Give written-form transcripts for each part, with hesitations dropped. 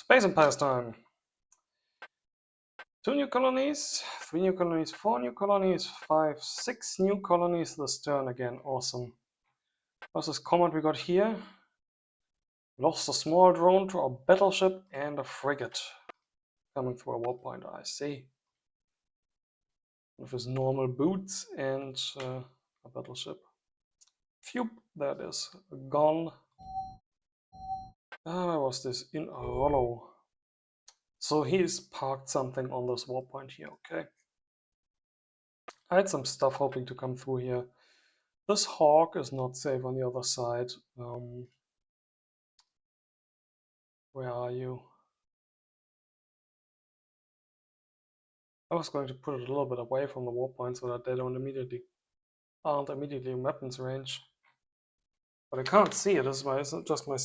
Space Empires time. 2 new colonies, 3 new colonies, 4 new colonies, 5, 6 new colonies this turn again. Awesome. What's this comment we got here? Lost a small drone to a battleship and a frigate. Coming through a warp point, I see. With his normal boots and a battleship. Phew, that is gone. Where was this? In Rollo. So he's parked something on this warp point here, okay. I had some stuff hoping to come through here. This hawk is not safe on the other side. Where are you? I was going to put it a little bit away from the warp point so that they aren't immediately in weapons range. But I can't see it. Is it just my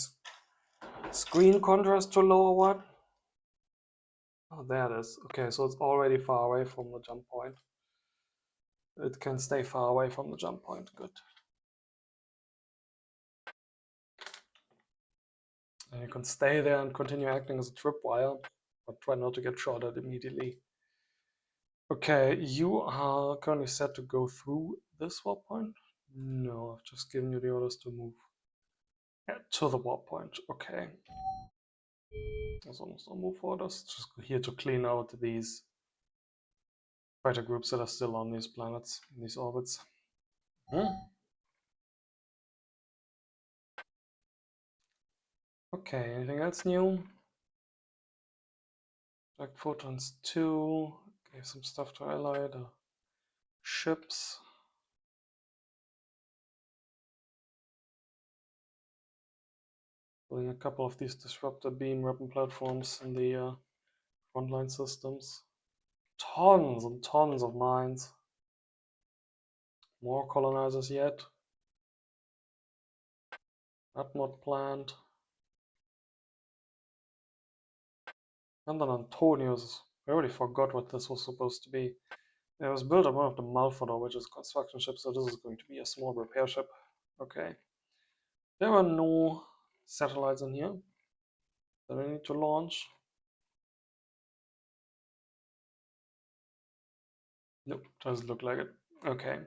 screen contrast too low or what? Oh, there it is. Okay, so it's already far away from the jump point. It can stay far away from the jump point. Good. And you can stay there and continue acting as a tripwire, but try not to get shot at immediately. Okay, you are currently set to go through this warp point? No, I've just given you the orders to move to the warp point. Okay. There's almost no move orders. Just here to clean out these fighter groups that are still on these planets, these orbits. Okay, anything else new? Direct photons 2. Gave some stuff to Allied. Ships. Building a couple of these disruptor beam weapon platforms in the frontline systems. Tons and tons of mines. More colonizers yet. Not mod planned. And then Antonius. I already forgot what this was supposed to be. It was built on one of the Malfodor, which is a construction ship, so this is going to be a small repair ship. Okay. There are no satellites in here that I need to launch. Nope, doesn't look like it. Okay.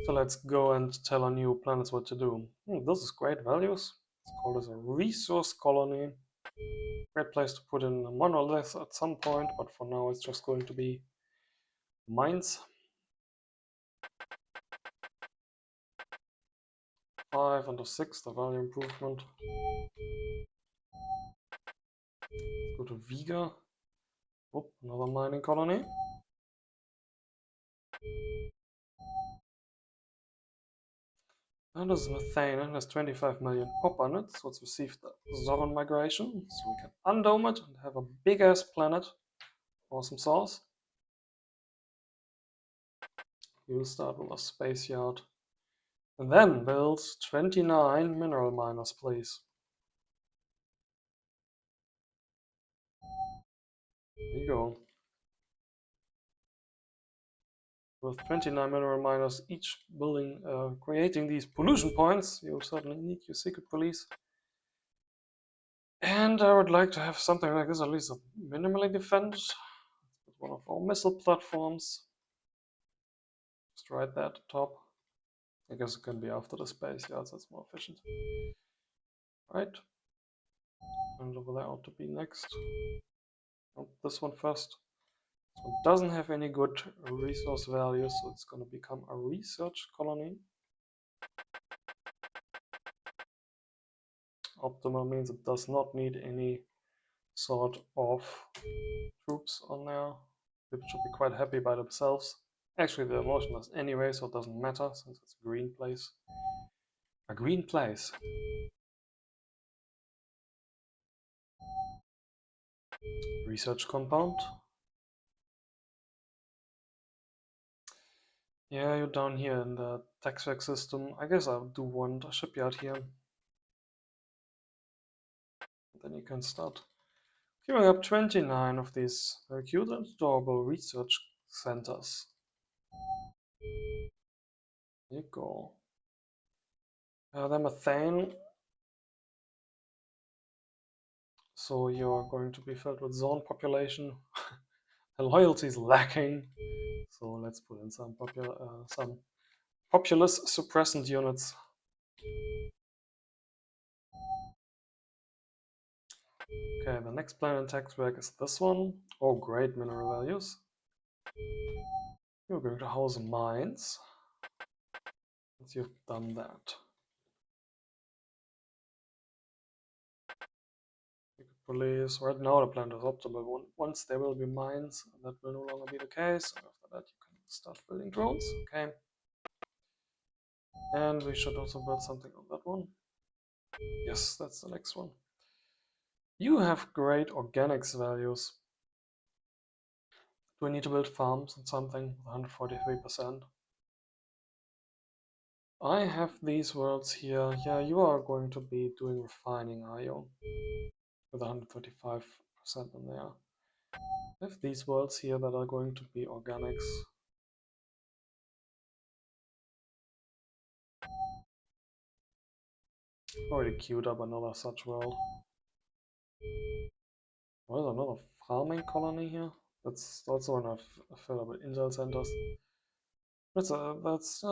So let's go and tell our new planets what to do. This is great values. Let's call this a resource colony. Great place to put in a monolith at some point, but for now it's just going to be mines. 5 and a 6, the value improvement. Let's go to Vega. Oh, another mining colony. And this is methane, and has 25 million pop on it, so it's received the Zoran migration, so we can undome it and have a big ass planet. Awesome sauce. We will start with a space yard. And then build 29 mineral miners, please. There you go. With 29 mineral miners each building, creating these pollution points, you'll certainly need your secret police. And I would like to have something like this, at least minimally defended. One of our missile platforms. Just right there at the top. I guess it can be after the space yards, that's more efficient. Right. And over there ought to be next. Oh, this one first. This one doesn't have any good resource value, so it's going to become a research colony. Optimal means it does not need any sort of troops on there. People should be quite happy by themselves. Actually, they're motionless anyway, so it doesn't matter since it's a green place. A green place. Research compound. Yeah, you're down here in the tax-rack system. I guess I do want a shipyard here. Then you can start queuing up 29 of these very cute and adorable research centers. There you go. The methane So you're going to be filled with zone population. The loyalty is lacking. So let's put in some populous suppressant units. Okay, the next planet in tax work is this one. Oh, great mineral values. You're going to house mines. Once you've done that. Police. Right now the planet is optimal. Once there will be mines, that will no longer be the case. After that you can start building drones. Okay. And we should also build something on that one. Yes, that's the next one. You have great organics values. Do we need to build farms and something with 143%? I have these worlds here. Yeah, you are going to be doing refining, are you? With 135% in there. I have these worlds here that are going to be organics. Already queued up another such world. What is another farming colony here? That's also enough filled up with intel centers. That's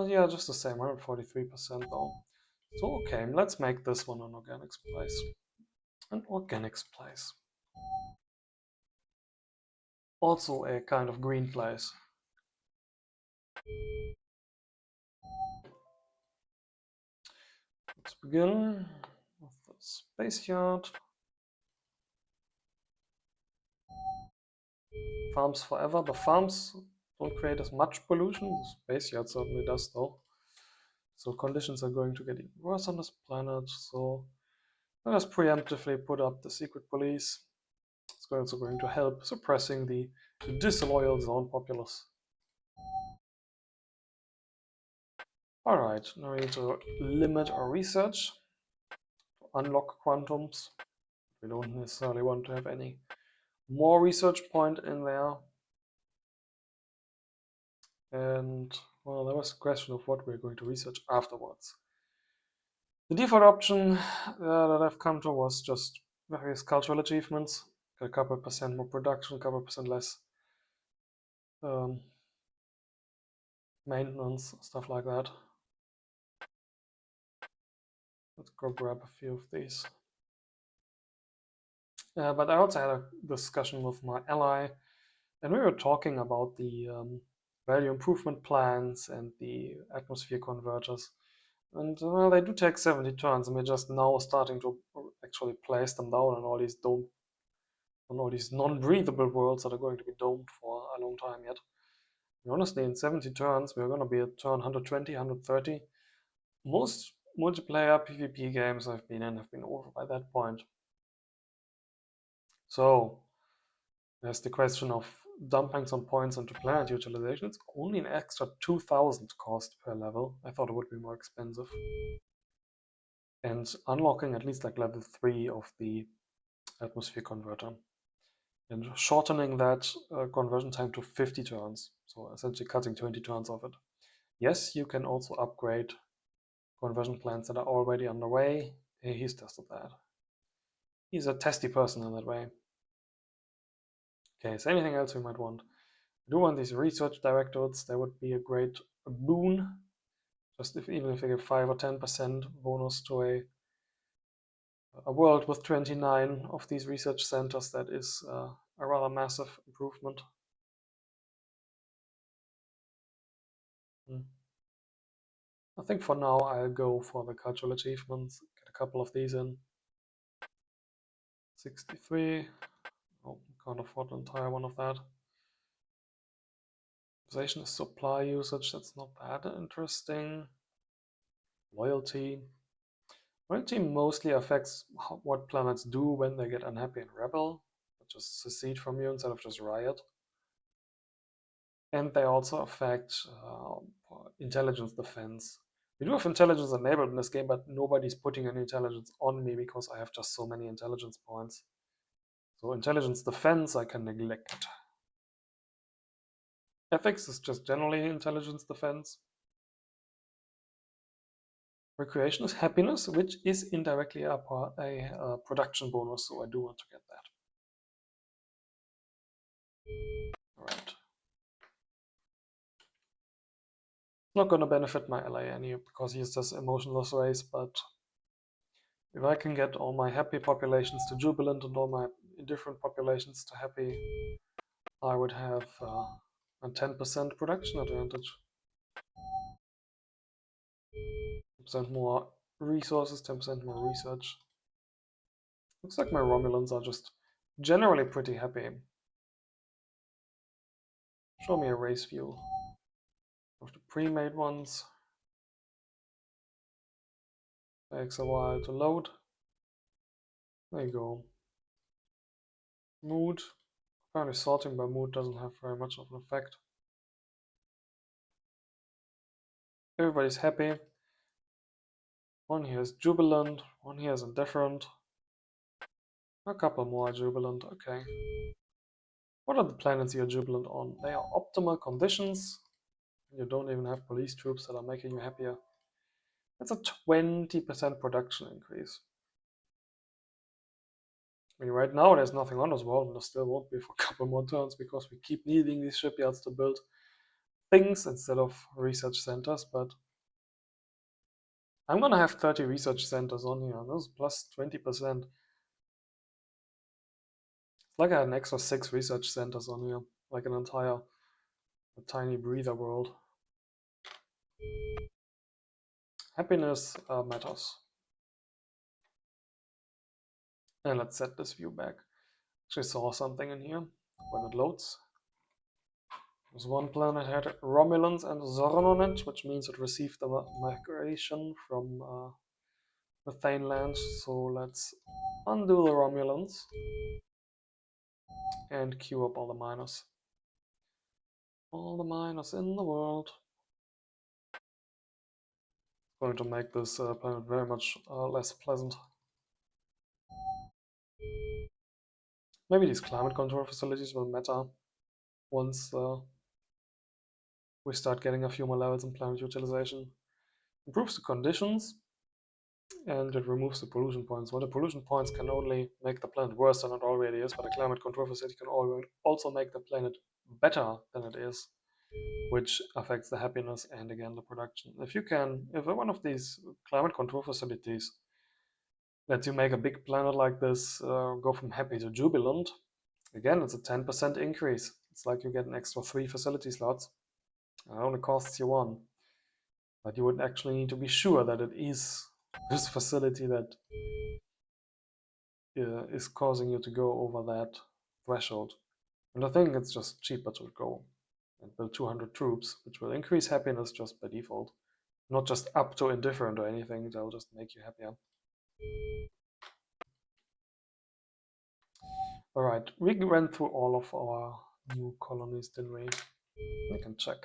yeah, just the same, 143% though. So okay, let's make this one an organics place. An organics place. Also a kind of green place. Let's begin with the space yard. Farms forever. The farms don't create as much pollution. The space yard certainly does though. So conditions are going to get even worse on this planet. So let us preemptively put up the secret police. It's also going to help suppressing the disloyal zone populace. Alright, now we need to limit our research to unlock quantums. We don't necessarily want to have any more research point in there. And well, there was a question of what we're going to research afterwards. The default option that I've come to was just various cultural achievements. Got a couple percent more production, a couple percent less maintenance, stuff like that. Let's go grab a few of these. But I also had a discussion with my ally, and we were talking about the value improvement plans and the atmosphere converters. And well, they do take 70 turns, and we're just now starting to actually place them down on all these non-breathable worlds that are going to be domed for a long time yet. And honestly, in 70 turns, we're going to be at turn 120, 130. Most multiplayer PvP games I've been in have been over by that point. So there's the question of dumping some points into planet utilization. It's only an extra 2,000 cost per level. I thought it would be more expensive. And unlocking at least like level 3 of the atmosphere converter. And shortening that conversion time to 50 turns. So essentially cutting 20 turns off it. Yes, you can also upgrade conversion plans that are already underway. He's tested that. He's a testy person in that way. Okay, is anything else we might want? I do want these research directorates. That would be a great boon. Just even if they give 5 or 10% bonus to a world with 29 of these research centers, that is a rather massive improvement. I think for now I'll go for the cultural achievements, get a couple of these in. 63. Oh, can't afford an entire one of that. Organization is supply usage, that's not that interesting. Loyalty. Loyalty mostly affects what planets do when they get unhappy and rebel. Just secede from you instead of just riot. And they also affect intelligence defense. We do have intelligence enabled in this game, but nobody's putting any intelligence on me because I have just so many intelligence points. So intelligence defense I can neglect. Ethics is just generally intelligence defense. Recreation is happiness, which is indirectly a production bonus, so I do want to get that. Alright. Not going to benefit my ally any because he has this emotionless race, but if I can get all my happy populations to jubilant and all my indifferent populations to happy, I would have a 10% production advantage. 10% more resources, 10% more research. Looks like my Romulans are just generally pretty happy. Show me a race view of the pre-made ones. Takes a while to load. There you go. Mood. Apparently sorting by mood doesn't have very much of an effect. Everybody's happy. One here is jubilant, one here is indifferent. A couple more are jubilant, okay. What are the planets you're jubilant on? They are optimal conditions. You don't even have police troops that are making you happier. That's a 20% production increase. I mean, right now there's nothing on this world, and there still won't be for a couple more turns because we keep needing these shipyards to build things instead of research centers, but I'm gonna have 30 research centers on here, and this is plus 20%. It's like I had an extra 6 research centers on here, like an entire tiny breather world. Happiness matters. And let's set this view back. Actually saw something in here when it loads. There's one planet had Romulans and Zoran on it, which means it received a migration from methane lands. So let's undo the Romulans and queue up all the miners. All the miners in the world. Going to make this planet very much less pleasant. Maybe these climate control facilities will matter once we start getting a few more levels in planet utilization. Improves the conditions and it removes the pollution points. Well, the pollution points can only make the planet worse than it already is, but a climate control facility can also make the planet better than it is, which affects the happiness and again the production. If one of these climate control facilities lets you make a big planet like this go from happy to jubilant, again, it's a 10% increase. It's like you get an extra 3 facility slots. It only costs you 1. But you would actually need to be sure that it is this facility that is causing you to go over that threshold. And I think it's just cheaper to go and build 200 troops, which will increase happiness just by default. Not just up to indifferent or anything, they'll just make you happier. Alright, we ran through all of our new colonies, didn't we? We can check.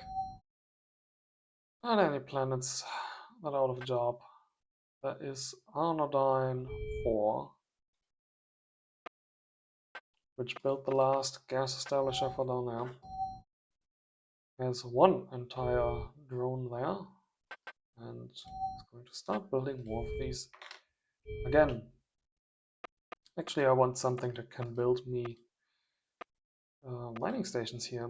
Are there any planets that are out of a job? That is Arnodyne 4, which built the last gas establisher for down there. There's one entire drone there, and it's going to start building more of these. Again, actually I want something that can build me mining stations here.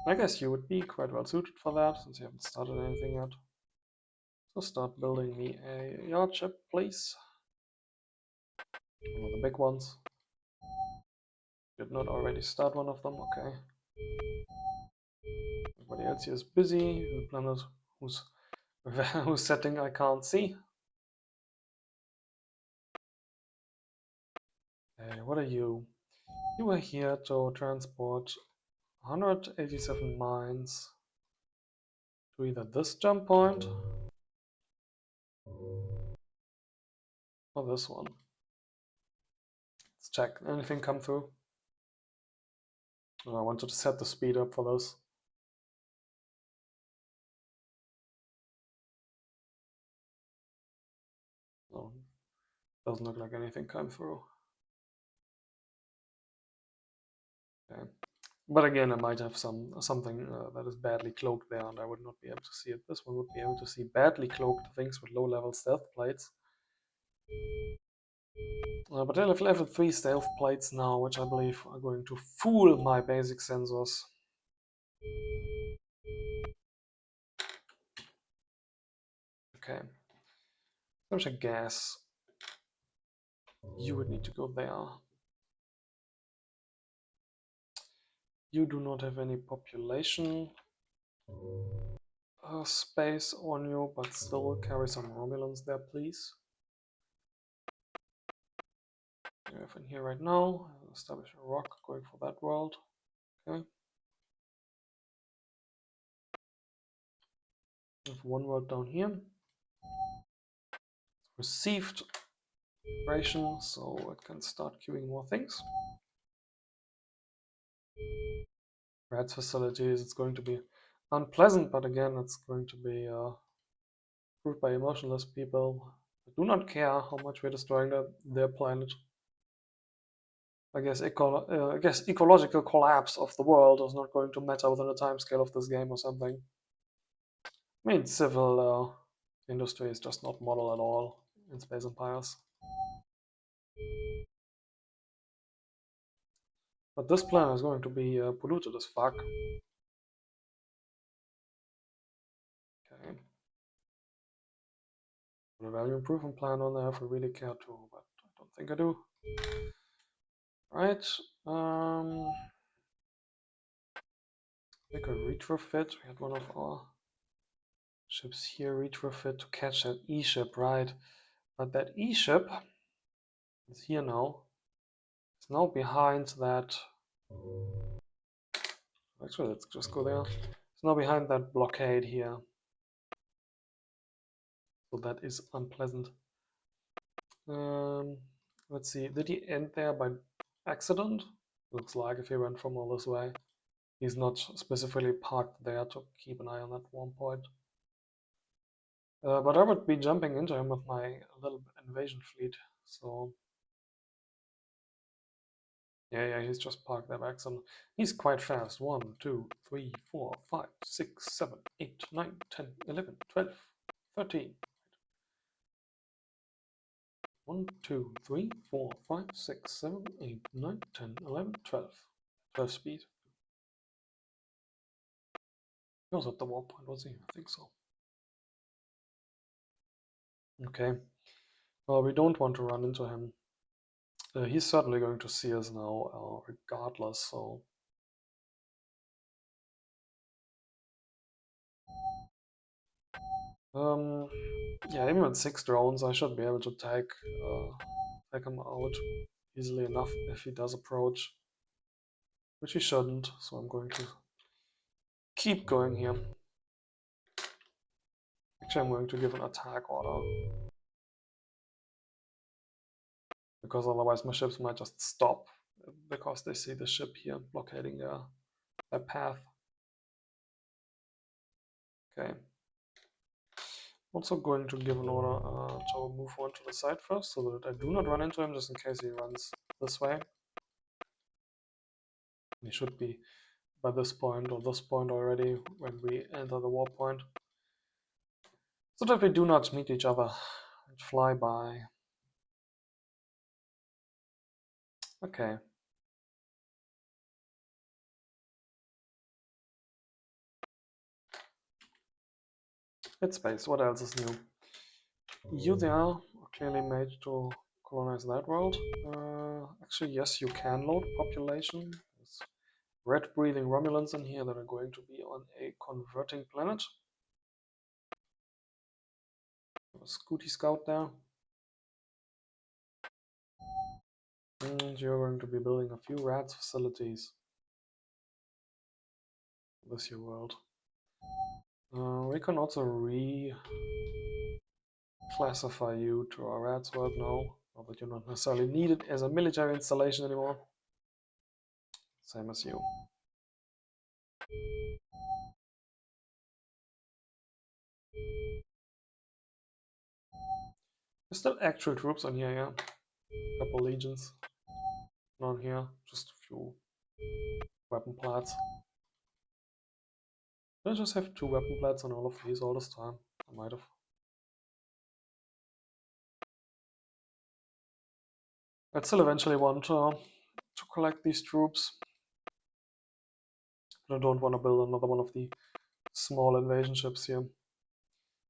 I guess you would be quite well suited for that, since you haven't started anything yet. So start building me a yard ship, please. One of the big ones. Did not already start one of them, okay. Everybody else here is busy. The planet whose setting I can't see. Hey, what are you? You are here to transport 187 mines to either this jump point or this one. Let's check. Anything come through? Oh, I wanted to set the speed up for this. No, doesn't look like anything came through. Okay. But again, I might have something that is badly cloaked there, and I would not be able to see it. This one would be able to see badly cloaked things with low-level stealth plates. But I have level 3 stealth plates now, which I believe are going to fool my basic sensors. Okay. There's a gas. You would need to go there. You do not have any population space on you, but still carry some Romulans there, please. You have in here right now. Establish a rock going for that world. Okay. We have one world down here. Received ration, so it can start queuing more things. Rats facilities, it's going to be unpleasant, but again, it's going to be approved by emotionless people who do not care how much we're destroying their planet. I guess ecological collapse of the world is not going to matter within the timescale of this game or something. I mean, civil industry is just not model at all in Space Empires. But this planet is going to be polluted as fuck. Okay. Put a value improvement plan on there if we really care to, but I don't think I do. Right. We could retrofit. We had one of our ships here retrofit to catch that E-ship, right? But that E-ship is here now. It's now behind that. Actually, let's just go there. It's now behind that blockade here. So that is unpleasant. Let's see. Did he end there by accident? Looks like if he went from all this way. He's not specifically parked there to keep an eye on that one point. But I would be jumping into him with my little invasion fleet. So yeah, he's just parked there by accident. He's quite fast. 1, 2, 3, 4, 5, 6, 7, 8, 9, 10, 11, 12, 13. 1, 2, 3, 4, 5, 6, 7, 8, 9, 10, 11, 12. 12 speed. He was at the warp point, was he? I think so. Okay. Well, we don't want to run into him. He's certainly going to see us now, regardless, so... Yeah, even with 6 drones, I should be able to take him out easily enough if he does approach. Which he shouldn't, so I'm going to keep going here. Actually, I'm going to give an attack order. Because otherwise my ships might just stop because they see the ship here blockading their path. Okay. Also going to give an order to move on to the side first so that I do not run into him just in case he runs this way. He should be by this point or this point already when we enter the warp point. So that we do not meet each other and fly by. Okay. It's space. What else is new? You there are clearly made to colonize that world. Actually, yes, you can load population. There's red-breathing Romulans in here that are going to be on a converting planet. A Scooty Scout there. And you're going to be building a few rats facilities. This is your world. We can also classify you to our rats world now, or that you're not necessarily needed as a military installation anymore. Same as you. There's still actual troops on here, yeah. A couple legions. Not here, just a few. weapon plats. Did I just have 2 weapon plats on all of these all this time? I might have. I'd still eventually want to collect these troops. But I don't want to build another one of the small invasion ships here.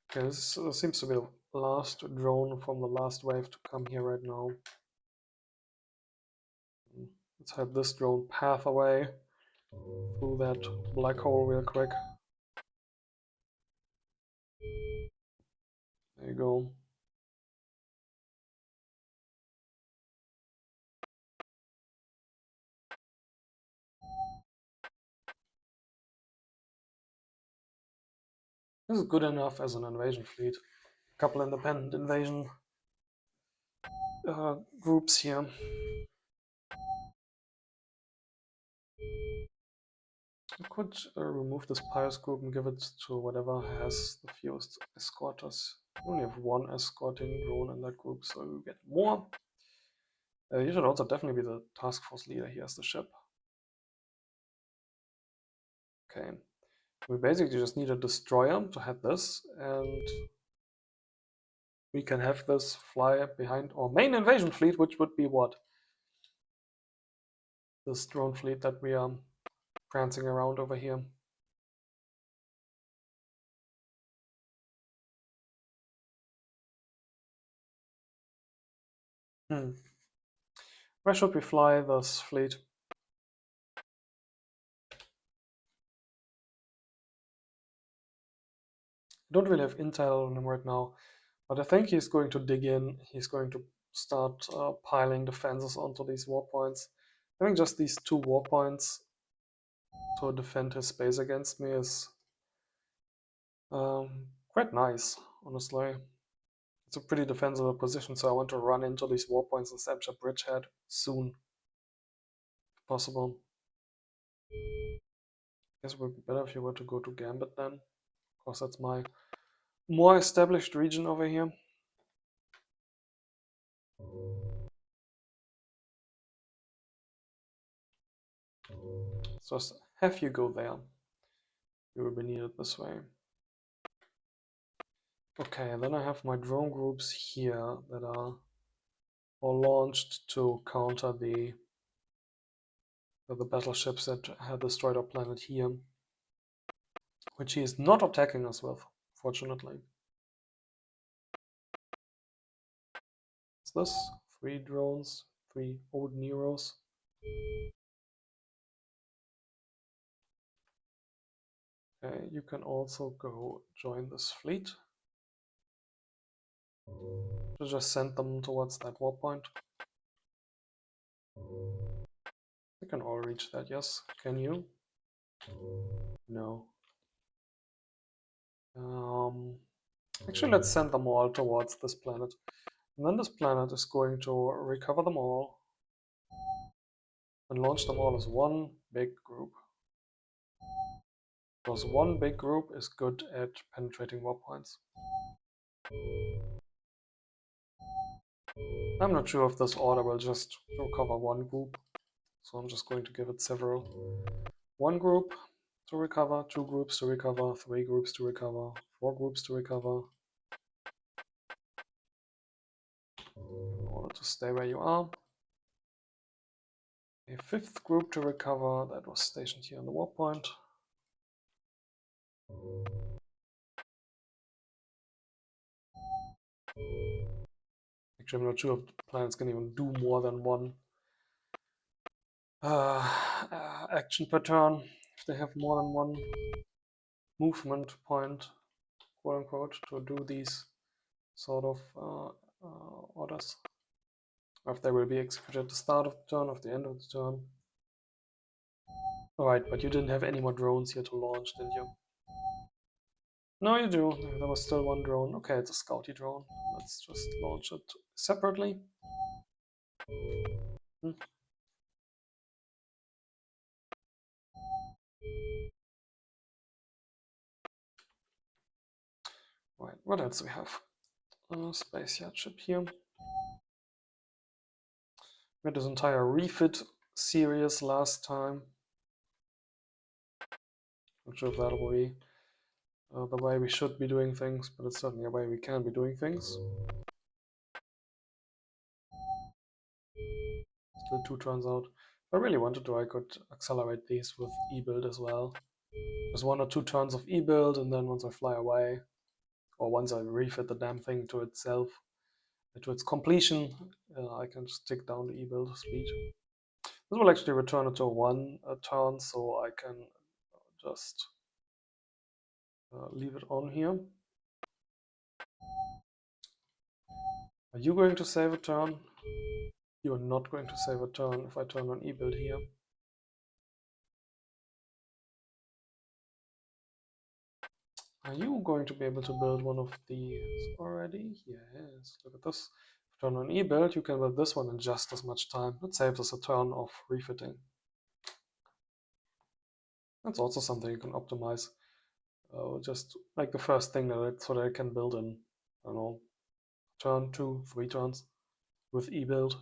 Okay, this seems to be the last drone from the last wave to come here right now. Let's have this drone path away through that black hole real quick. There you go. This is good enough as an invasion fleet. A couple independent invasion groups here. I could remove this Pious group and give it to whatever has the fewest escorters. We only have 1 escorting drone in that group, so we'll get more. You should also definitely be the task force leader here as the ship. Okay. We basically just need a destroyer to head this, and we can have this fly behind our main invasion fleet, which would be what? This drone fleet that we are prancing around over here. Where should we fly this fleet? I don't really have intel on him right now, but I think he's going to dig in. He's going to start piling defenses onto these war points. Having just these 2 war points to defend his space against me is quite nice, honestly. It's a pretty defensible position, so I want to run into these war points and capture Bridgehead soon, if possible. Guess it would be better if you were to go to Gambit then. Of course, that's my more established region over here. So just have you go there. You will be needed this way. Okay, and then I have my drone groups here that are all launched to counter the battleships that have destroyed our planet here, which he is not attacking us with, fortunately. What's this? 3 drones, 3 old Neros. Okay, you can also go join this fleet. Just send them towards that war point. You can all reach that, yes. Can you? No. Actually, let's send them all towards this planet. And then this planet is going to recover them all and launch them all as one big group. Because one big group is good at penetrating war points. I'm not sure if this order will just recover one group, so I'm just going to give it several. 1 group to recover, 2 groups to recover, 3 groups to recover, 4 groups to recover. In order to stay where you are. A 5th group to recover that was stationed here on the war point. Actually, I'm not sure if the planets can even do more than 1 action per turn. If they have more than 1 movement point, quote unquote, to do these sort of orders. Or if they will be executed at the start of the turn, or at the end of the turn. Alright, but you didn't have any more drones here to launch, did you? No, you do. There was still 1 drone. Okay, it's a scouty drone. Let's just launch it separately. Right, what else do we have? Space Yard ship here. We had this entire refit series last time. Not sure if that will be the way we should be doing things, but it's certainly a way we can be doing things. Still 2 turns out. If I really wanted to, I could accelerate these with E-build as well. Just 1 or 2 turns of E-build, and then once I fly away, or once I refit the damn thing to itself, to its completion, I can just tick down the E-build speed. This will actually return it to 1 turn, so I can just leave it on here. Are you going to save a turn? You are not going to save a turn if I turn on E-build here. Are you going to be able to build one of these already? Yes, look at this. If I turn on E-build, you can build this one in just as much time. It saves us a turn of refitting. That's also something you can optimize. Just like the first thing so that I can build in, I don't know, turn 2, 3 turns with E-build,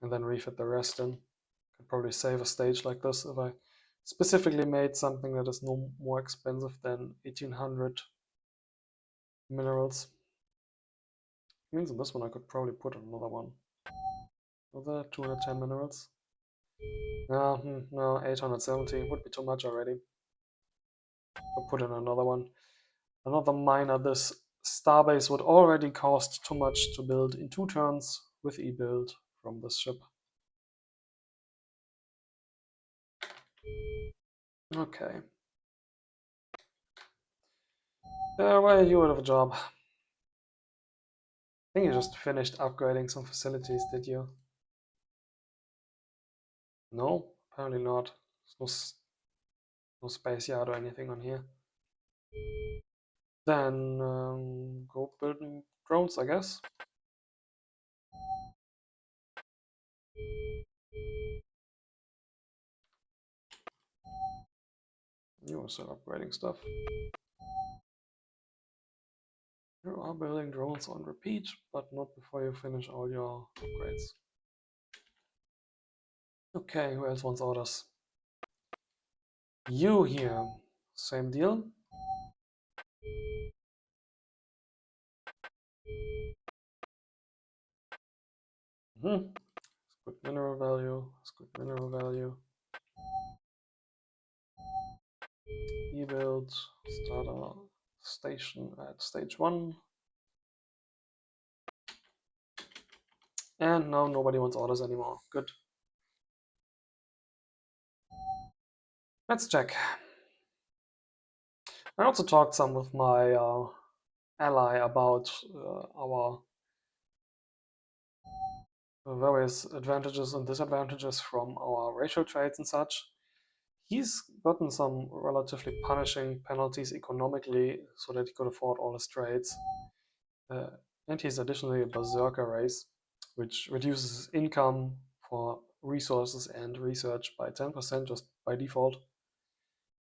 and then refit the rest in. Could probably save a stage like this if I specifically made something that is no more expensive than 1800 minerals. Means in this one I could probably put another one. Another 210 minerals. No, 870 would be too much already. I'll put in another one. Another miner. This starbase would already cost too much to build in 2 turns with E-build from this ship. Okay. Well, you would have a job. I think you just finished upgrading some facilities, did you? No, apparently not. There's no space yard or anything on here. Then go building drones, I guess. You are still upgrading stuff. You are building drones on repeat, but not before you finish all your upgrades. Okay, who else wants orders? You here. Same deal. It's good mineral value. It's good mineral value. E-build. Start a station at stage 1. And now nobody wants orders anymore. Good. Let's check. I also talked some with my ally about our various advantages and disadvantages from our racial trades and such. He's gotten some relatively punishing penalties economically so that he could afford all his trades. And he's additionally a berserker race, which reduces his income for resources and research by 10% just by default.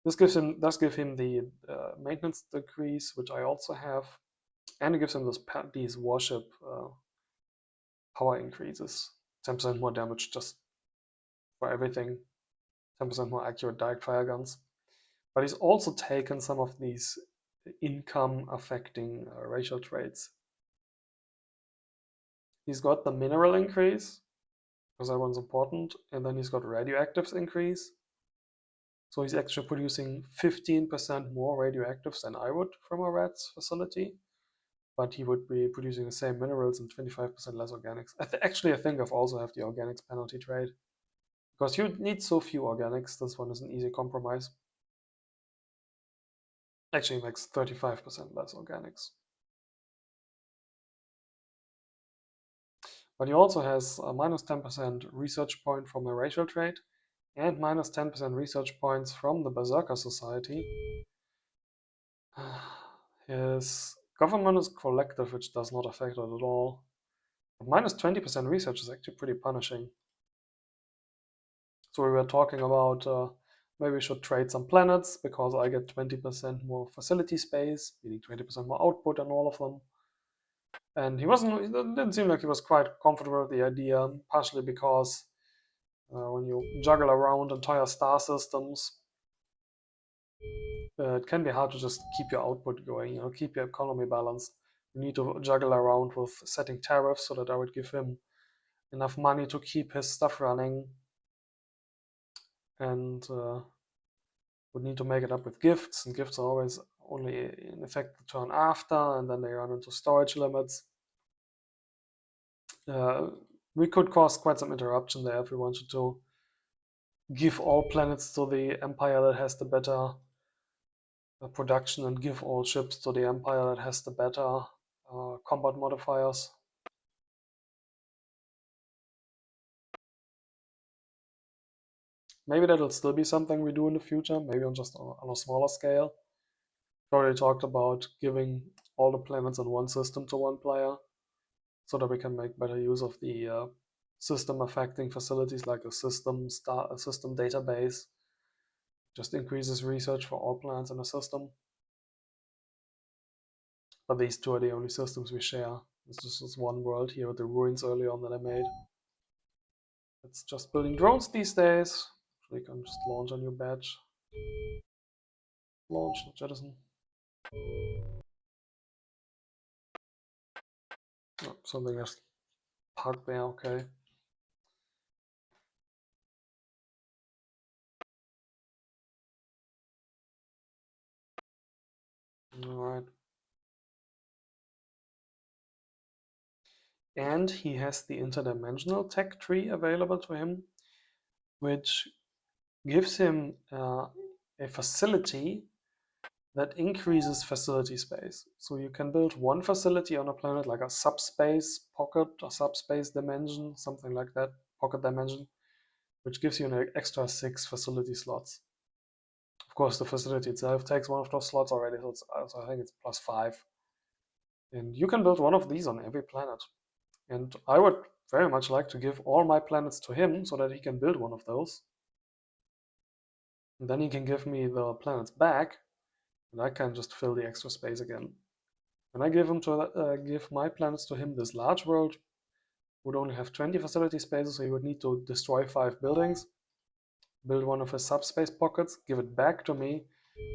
This does give him the maintenance decrease, which I also have, and it gives him these warship power increases. 10% more damage just for everything, 10% more accurate direct fire guns. But he's also taken some of these income affecting racial traits. He's got the mineral increase, because that one's important, and then he's got radioactives increase. So he's actually producing 15% more radioactives than I would from a RATS facility, but he would be producing the same minerals and 25% less organics. Actually, I think I've also have the organics penalty trade, because you need so few organics. This one is an easy compromise. Actually makes 35% less organics. But he also has a minus 10% research point from the racial trait and minus 10% research points from the Berserker Society. His government is collective, which does not affect it at all. But minus 20% research is actually pretty punishing. So we were talking about maybe we should trade some planets because I get 20% more facility space, meaning 20% more output on all of them. And it didn't seem like he was quite comfortable with the idea, partially because when you juggle around entire star systems, it can be hard to just keep your output going, keep your economy balanced. You need to juggle around with setting tariffs so that I would give him enough money to keep his stuff running, and would need to make it up with gifts, and gifts are always only in effect the turn after, and then they run into storage limits. We could cause quite some interruption there if we wanted to give all planets to the empire that has the better production and give all ships to the empire that has the better combat modifiers. Maybe that'll still be something we do in the future, maybe on just on a smaller scale. We already talked about giving all the planets in one system to one player, so that we can make better use of the system affecting facilities like a system database. Just increases research for all planets in the system. But these two are the only systems we share. It's just this one world here with the ruins early on that I made. It's just building drones these days. We can just launch a new batch. Launch, jettison. Oh, something just parked there, okay. Alright. And he has the interdimensional tech tree available to him, which gives him a facility that increases facility space. So you can build one facility on a planet, like a subspace pocket or subspace dimension, something like that, pocket dimension, which gives you an extra 6 facility slots. Of course, the facility itself takes one of those slots already, so I think it's +5. And you can build one of these on every planet. And I would very much like to give all my planets to him so that he can build one of those. And then he can give me the planets back, and I can just fill the extra space again. When I give my planets to him, this large world would only have 20 facility spaces, so he would need to destroy 5 buildings, build one of his subspace pockets, give it back to me,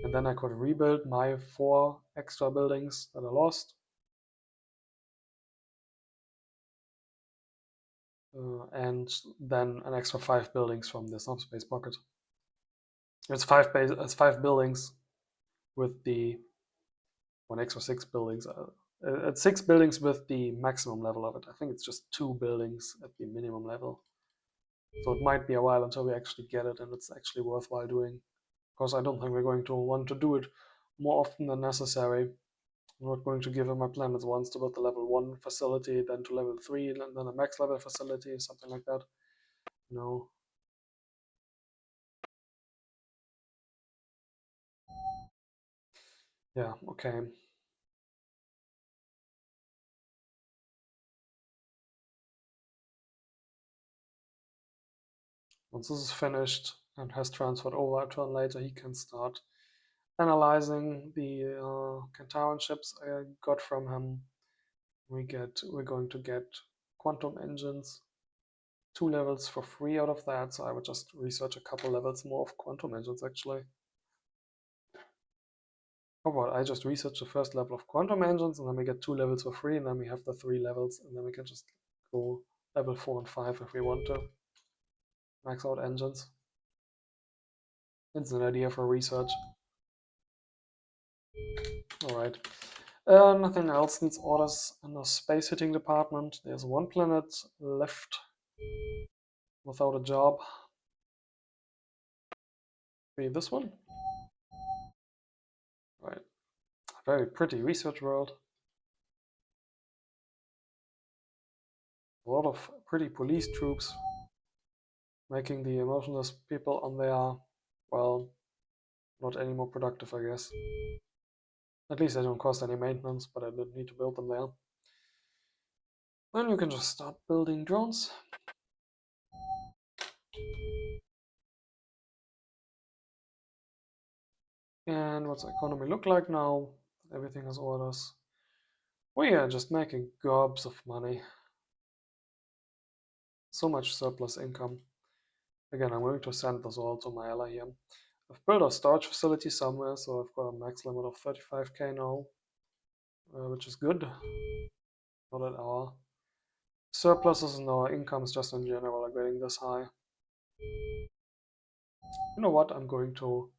and then I could rebuild my 4 extra buildings that I lost. And then an extra 5 buildings from the subspace pocket. It's 5 buildings with the one extra 6 buildings. It's 6 buildings with the maximum level of it. I think it's just 2 buildings at the minimum level. So it might be a while until we actually get it, and it's actually worthwhile doing. Of course, I don't think we're going to want to do it more often than necessary. I'm not going to give him my planets once to build the level 1 facility, then to level 3, and then a max level facility, something like that. No. Yeah, okay. Once this is finished and has transferred over a turn later, he can start analyzing the Kentaran ships I got from him. We're going to get quantum engines, 2 levels for free out of that, so I would just research a couple levels more of quantum engines actually. Oh well, I just research the first level of quantum engines, and then we get 2 levels for free, and then we have the 3 levels, and then we can just go level 4 and 5 if we want to. Max out engines. It's an idea for research. Alright. Nothing else needs orders in the space hitting department. There's 1 planet left without a job. Maybe this one? Right. A very pretty research world. A lot of pretty police troops, making the emotionless people on there, well, not any more productive, I guess. At least they don't cost any maintenance, but I didn't need to build them there. Then you can just start building drones. And what's the economy look like now? Everything has orders. We are just making gobs of money. So much surplus income. Again, I'm going to send this all to my ally here. I've built a storage facility somewhere, so I've got a max limit of 35k now, which is good. Not that our surpluses and our incomes just in general are getting this high. You know what? I'm going to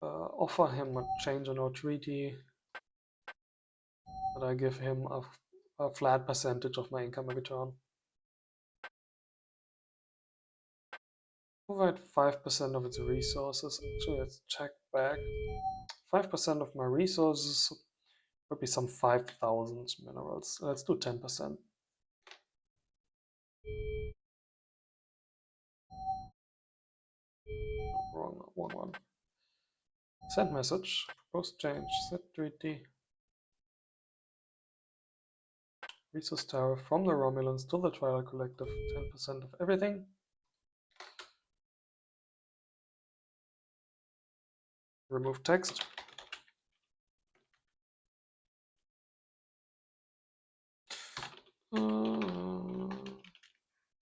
offer him a change in our treaty, that I give him a flat percentage of my income every turn. Provide 5% of its resources. Actually, let's check back. 5% of my resources would be some 5,000 minerals. Let's do 10%. Wrong one. Send message. Proposed change. Set treaty. Resource tariff from the Romulans to the Twilight Collective. 10% of everything. Remove text.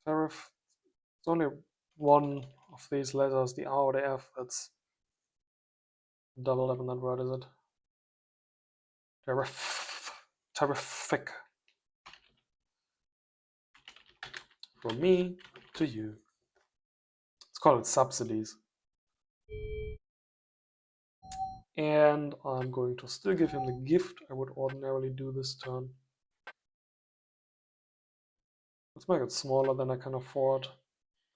Tariff. It's only one of these letters, the R or the F. That's double up in that word, is it? Terrific. From me to you. Let's call it subsidies. And I'm going to still give him the gift I would ordinarily do this turn. Let's make it smaller than I can afford.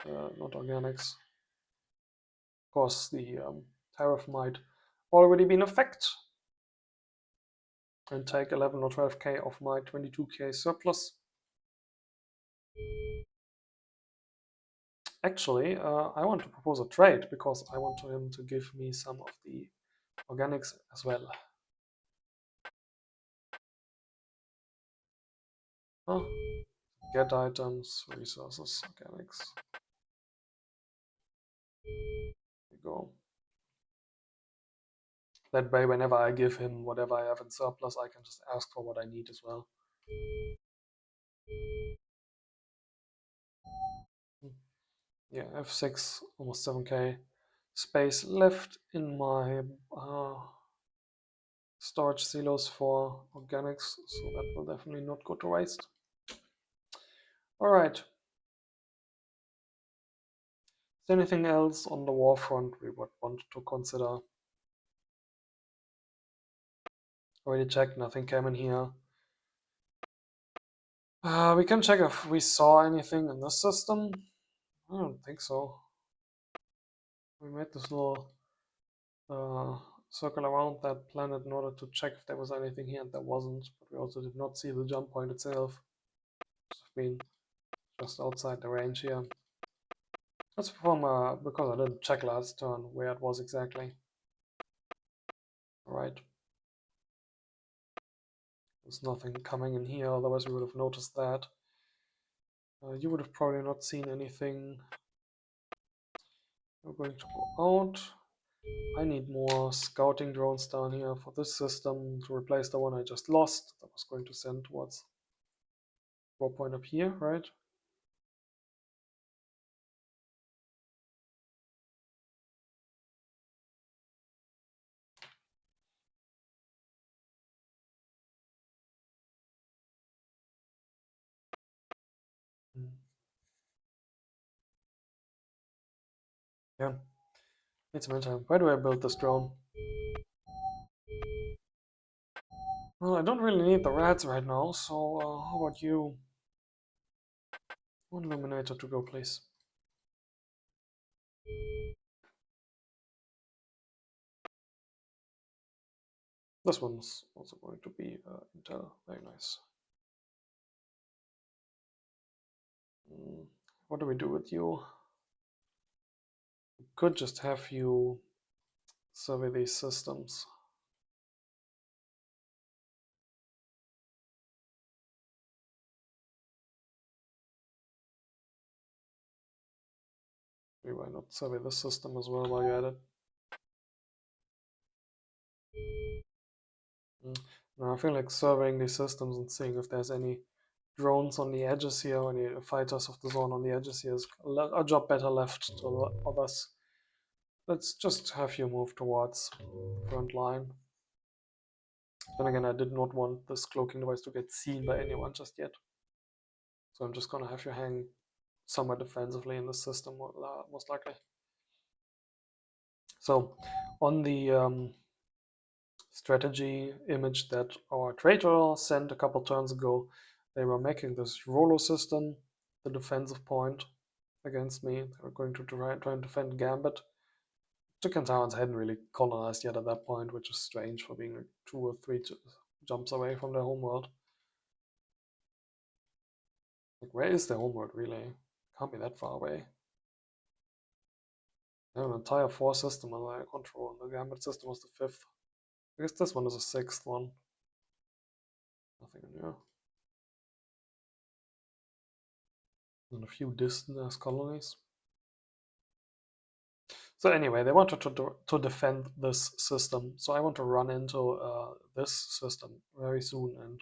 Not organics. Of course, the tariff might already be in effect. And take 11 or 12k of my 22k surplus. Actually, I want to propose a trade because I want him to give me some of the organics as well. Oh, get items, resources, organics. There we go. That way, whenever I give him whatever I have in surplus, I can just ask for what I need as well. Yeah, F6, almost 7k space left in my storage silos for organics, so that will definitely not go to waste. All right. Is there anything else on the war front we would want to consider? Already checked, nothing came in here. We can check if we saw anything in this system. I don't think so. We made this little circle around that planet in order to check if there was anything here, and there wasn't. But we also did not see the jump point itself. It's been just outside the range here. Let's perform because I didn't check last turn where it was exactly. Alright. There's nothing coming in here, otherwise we would have noticed that. You would have probably not seen anything. We're going to go out. I need more scouting drones down here for this system to replace the one I just lost. That was going to send towards draw point up here, right? Yeah, it's meantime. Why do I build this drone? Well, I don't really need the rats right now, so how about you? One illuminator to go, please. This one's also going to be Intel. Very nice. What do we do with you? We could just have you survey these systems. Maybe why not survey this system as well while you're at it? Now I feel like surveying these systems and seeing if there's any drones on the edges here, or any fighters of the zone on the edges here is a job better left to others. let's just have you move towards the front line. Then again, I did not want this cloaking device to get seen by anyone just yet. So I'm just gonna have you hang somewhere defensively in the system, most likely. So on the strategy image that our traitor sent a couple turns ago, they were making this Rolo system, the defensive point against me. They were going to try and defend Gambit. The Kantarans hadn't really colonized yet at that point, which is strange for being like 2 or 3 jumps away from their homeworld. Like, where is their homeworld really? Can't be that far away. They have an entire 4 system under their control, and the Gambit system was the 5th. I guess this one is a 6th one. Nothing in here. And a few distant colonies. So anyway, they wanted to defend this system. So I want to run into this system very soon and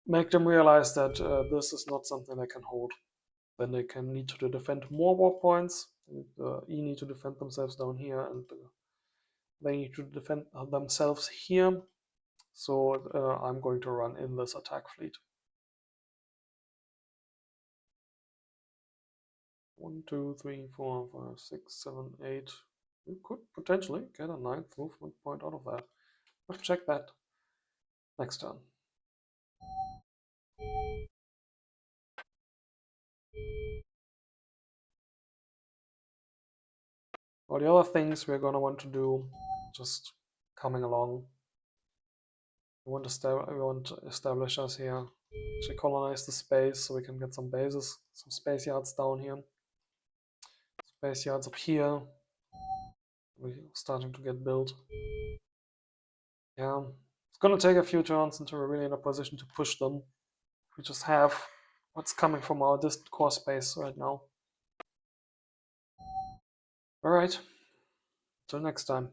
make them realize that this is not something they can hold. Then they can need to defend more war points. You need to defend themselves down here, and they need to defend themselves here. So I'm going to run in this attack fleet. 1, 2, 3, 4, 5, 6, 7, 8. You could potentially get a 9th movement point out of that. We'll check that next turn. All the other things we're going to want to do, just coming along. We want to establish us here. Actually colonize the space so we can get some bases, some space yards down here. Space yards up here. We're starting to get built. Yeah, it's going to take a few turns until we're really in a position to push them. We just have what's coming from our distant core space right now. Alright, till next time.